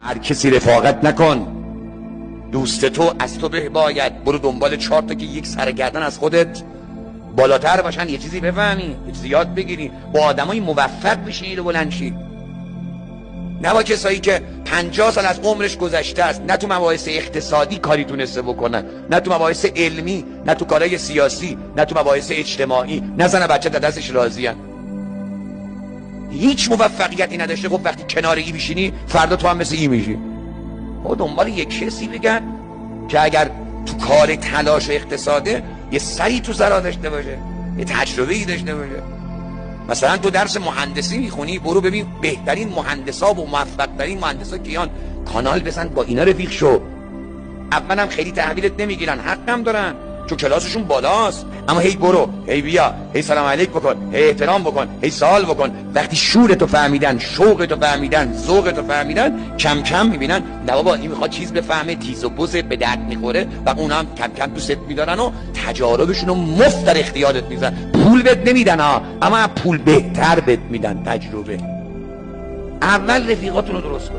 هر کسی رفاقت نکن. دوست تو از تو به باید. برو دنبال 4 تا که یک سرگردن از خودت بالاتر باشن، یه چیزی بفهمی، یه چیزی یاد بگیری، با آدمای موفق بشینی و بلند شی. نه با کسایی که 50 سال از عمرش گذشته است، نه تو مباحث اقتصادی کاری تونسته بکنن، نه تو مباحث علمی، نه تو کارهای سیاسی، نه تو مباحث اجتماعی، نه زن بچه در دستش راضی‌ان. هیچ موفقیتی نداشته. خب وقتی کنار ای بشینی فردا تو هم مثل ای میشی. با دنبال یک کسی بگن که اگر تو کار تلاش و اقتصاده یه سری تو سرا داشته باشه، یه تجربه‌ای داشته باشه. مثلا تو درس مهندسی میخونی، برو ببین بهترین مهندسا و موفق‌ترین مهندسا کیان، کانال بزن با اینا رفیق شو. اولم خیلی تحویلت نمیگیرن، حقم دارن چون کلاسشون بالاست، اما هی برو، هی بیا، هی سلام علیک بکن، هی احترام بکن، هی سوال بکن. وقتی شورتو فهمیدن، شوقتو فهمیدن، ذوقتو فهمیدن، کم کم میبینن نه بابا این میخواد چیز بفهمه، تیز و بزت به درد میخوره و اونا هم کم کم دوست میدارن و تجاربشونو مفت در اختیارت میذارن. پول بهت نمیدن ها، اما پول بهتر بهت میدن، تجربه. اول رفیقاتونو درست کن.